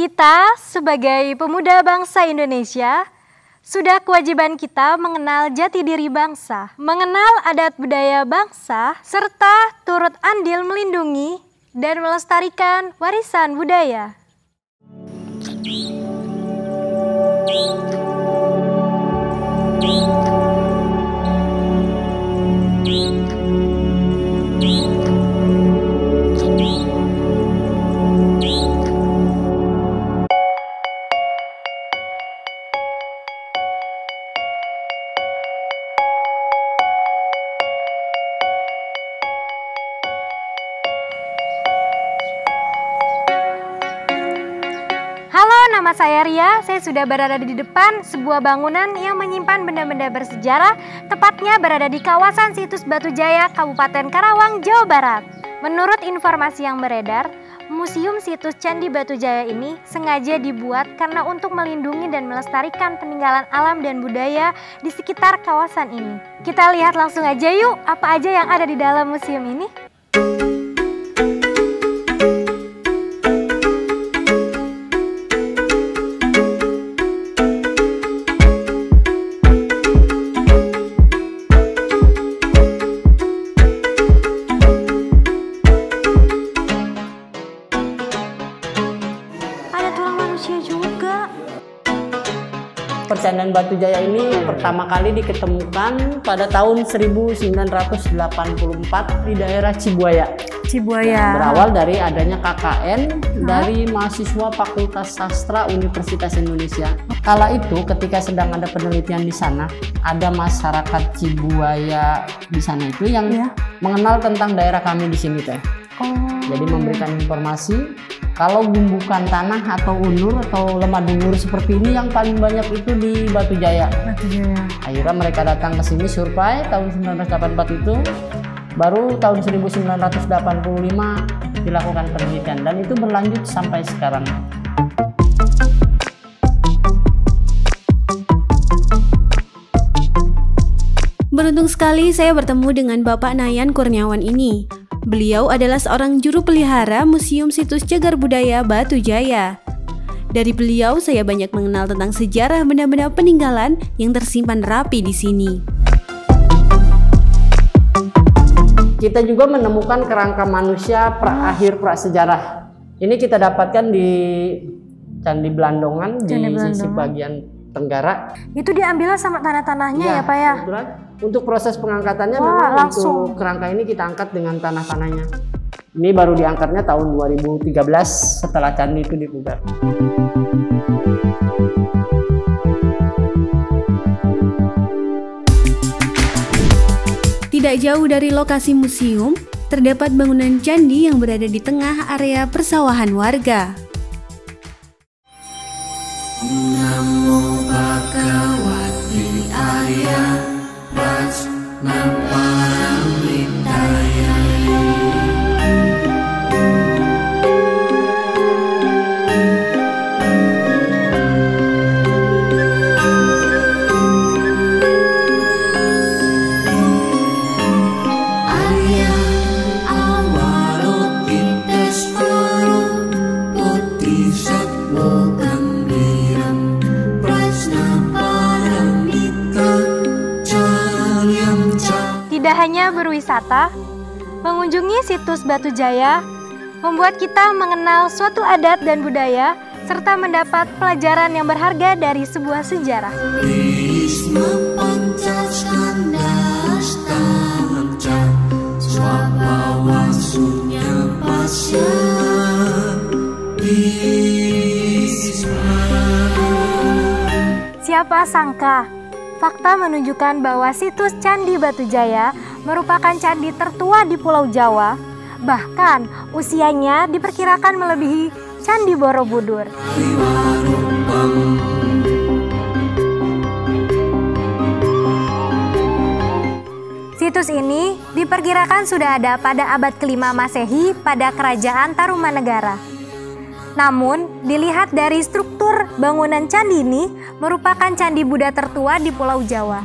Kita sebagai pemuda bangsa Indonesia, sudah kewajiban kita mengenal jati diri bangsa, mengenal adat budaya bangsa, serta turut andil melindungi dan melestarikan warisan budaya. Nama saya Ria, saya sudah berada di depan sebuah bangunan yang menyimpan benda-benda bersejarah, tepatnya berada di kawasan Situs Batu Jaya, Kabupaten Karawang, Jawa Barat. Menurut informasi yang beredar, Museum Situs Candi Batu Jaya ini sengaja dibuat karena untuk melindungi dan melestarikan peninggalan alam dan budaya di sekitar kawasan ini. Kita lihat langsung aja yuk, apa aja yang ada di dalam museum ini. Percandian Batu Jaya ini pertama kali diketemukan pada tahun 1984 di daerah Cibuaya. Berawal dari adanya KKN dari mahasiswa Fakultas Sastra Universitas Indonesia. Kala itu ketika sedang ada penelitian di sana, ada masyarakat Cibuaya di sana itu yang mengenal tentang daerah kami di sini teh. Jadi memberikan informasi kalau gumbukan tanah atau ulur atau lemah dungur seperti ini yang paling banyak itu di Batu Jaya. Akhirnya mereka datang ke sini survei tahun 1984 itu, baru tahun 1985 dilakukan penelitian dan itu berlanjut sampai sekarang. Beruntung sekali saya bertemu dengan Bapak Nayan Kurniawan ini. Beliau adalah seorang juru pelihara Museum Situs Cagar Budaya Batu Jaya. Dari beliau saya banyak mengenal tentang sejarah benda-benda peninggalan yang tersimpan rapi di sini. Kita juga menemukan kerangka manusia akhir prasejarah. Ini kita dapatkan di Candi Blandongan di sisi bagian tenggara. Itu diambil sama tanah-tanahnya ya Pak ya? Kebetulan. Untuk proses pengangkatannya memang langsung. Untuk kerangka ini kita angkat dengan tanah-tanahnya. Ini baru diangkatnya tahun 2013 setelah candi itu dipugar. Tidak jauh dari lokasi museum, terdapat bangunan candi yang berada di tengah area persawahan warga. Namo Bhagavate Arya Paramita. Tidak hanya berwisata, mengunjungi situs Batu Jaya membuat kita mengenal suatu adat dan budaya serta mendapat pelajaran yang berharga dari sebuah sejarah. Siapa sangka, fakta menunjukkan bahwa situs Candi Batu Jaya merupakan candi tertua di Pulau Jawa. Bahkan usianya diperkirakan melebihi Candi Borobudur. Situs ini diperkirakan sudah ada pada abad ke-5 Masehi pada Kerajaan Tarumanegara. Namun, dilihat dari struktur bangunan candi ini merupakan candi Buddha tertua di Pulau Jawa.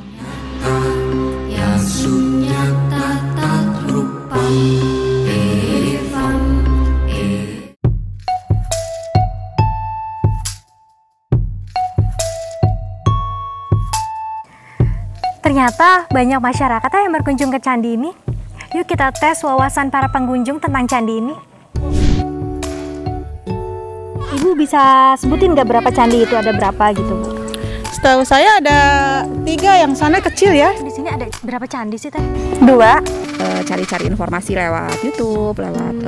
Ternyata banyak masyarakat yang berkunjung ke candi ini. Yuk kita tes wawasan para pengunjung tentang candi ini. Ibu bisa sebutin nggak berapa candi itu, ada berapa gitu Bu? Setahu saya ada 3, yang sana kecil ya. Di sini ada berapa candi sih Teh? 2. Cari-cari informasi lewat YouTube, lewat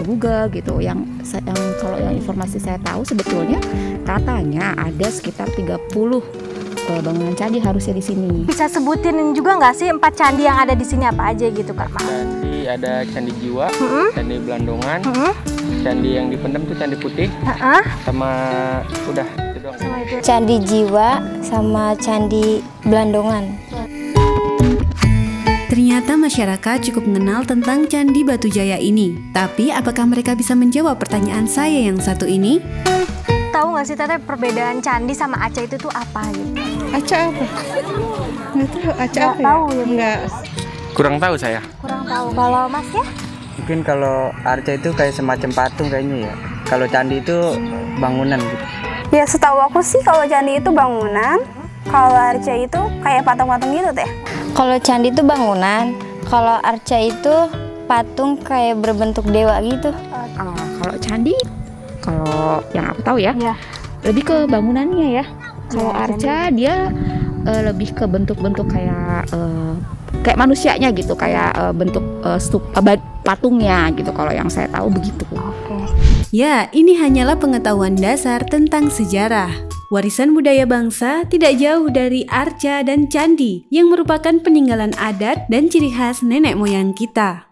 Google gitu. Yang kalau yang informasi saya tahu sebetulnya katanya ada sekitar 30 bangunan candi harusnya di sini. Bisa sebutin juga nggak sih 4 candi yang ada di sini apa aja gitu Kak? Candi ada Candi Jiwa, Candi Belandongan, Candi yang dipendam tuh Candi Putih, sama udah itu doang. Candi Jiwa sama Candi Belandongan. Ternyata masyarakat cukup mengenal tentang Candi Batujaya ini. Tapi apakah mereka bisa menjawab pertanyaan saya yang satu ini? Tahu nggak sih Teteh perbedaan candi sama arca itu tuh apa gitu? Arca apa? Nggak tahu, arca Nggak apa ya? tahu ya Bu? Nggak. Kurang tahu saya. Kurang tahu. Kalau Mas ya? Mungkin kalau arca itu kayak semacam patung kayaknya ya. Kalau candi itu bangunan gitu. Ya setahu aku sih kalau candi itu bangunan, kalau arca itu kayak patung-patung gitu Teh. Kalau candi itu bangunan, kalau arca itu patung kayak berbentuk dewa gitu. Kalau candi, kalau yang aku tahu ya, lebih ke bangunannya ya. Kalau arca dia lebih ke bentuk-bentuk kayak manusianya gitu, kayak bentuk patungnya gitu. Kalau yang saya tahu begitu. Ya, ini hanyalah pengetahuan dasar tentang sejarah. Warisan budaya bangsa tidak jauh dari arca dan candi yang merupakan peninggalan adat dan ciri khas nenek moyang kita.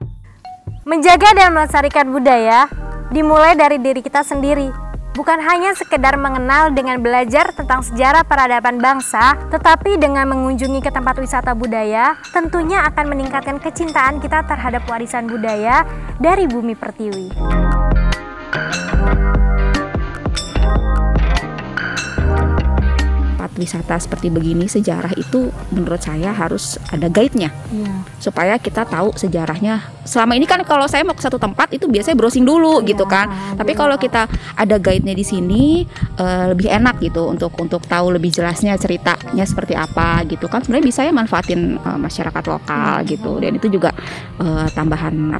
Menjaga dan melestarikan budaya dimulai dari diri kita sendiri. Bukan hanya sekedar mengenal dengan belajar tentang sejarah peradaban bangsa, tetapi dengan mengunjungi ke tempat wisata budaya, tentunya akan meningkatkan kecintaan kita terhadap warisan budaya dari bumi pertiwi. Wisata seperti begini, sejarah itu menurut saya harus ada guide-nya, supaya kita tahu sejarahnya. Selama ini kan kalau saya mau ke satu tempat itu biasanya browsing dulu gitu kan. Tapi kalau kita ada guide-nya di sini lebih enak gitu untuk tahu lebih jelasnya ceritanya seperti apa gitu kan. Sebenarnya bisa ya manfaatin masyarakat lokal gitu, dan itu juga tambahan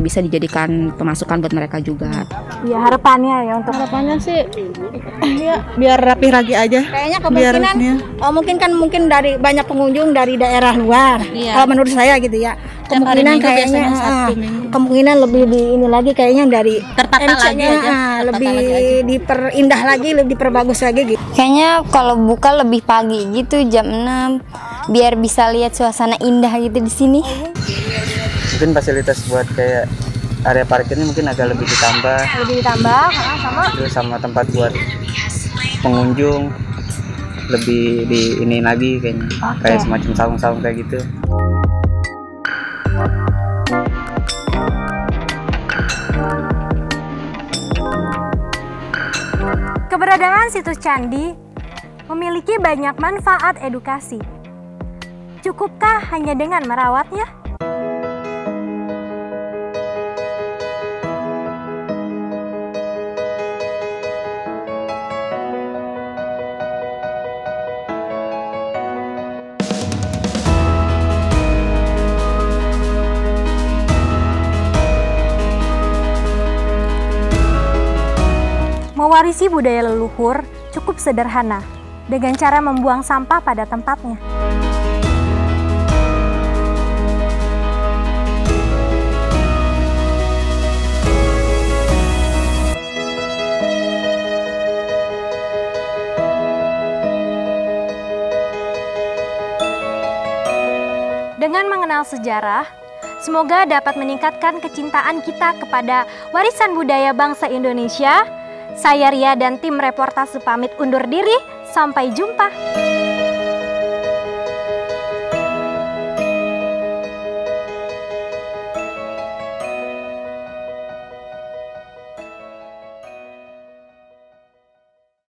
bisa dijadikan pemasukan buat mereka juga. Ya harapannya ya untuk Harapannya sih ya biar rapi lagi aja. Kayaknya kemungkinan mungkin dari banyak pengunjung dari daerah luar. Kalau menurut saya gitu ya. Kemungkinan kayaknya kemungkinan lebih di ini lagi kayaknya dari Tertata lagi aja. Lebih diperindah lagi, lebih diperbagus lagi gitu. Kayaknya kalau buka lebih pagi gitu jam 6 biar bisa lihat suasana indah gitu di sini. Mungkin fasilitas buat kayak area parkirnya mungkin agak lebih ditambah. Terus sama tempat buat pengunjung lebih di ini lagi kayaknya. Kayak semacam saung-saung kayak gitu. Keberadaan situs candi memiliki banyak manfaat edukasi. Cukupkah hanya dengan merawatnya? Mewarisi budaya leluhur cukup sederhana, dengan cara membuang sampah pada tempatnya. Dengan mengenal sejarah, semoga dapat meningkatkan kecintaan kita kepada warisan budaya bangsa Indonesia. Saya Ria dan tim reportase pamit undur diri. Sampai jumpa.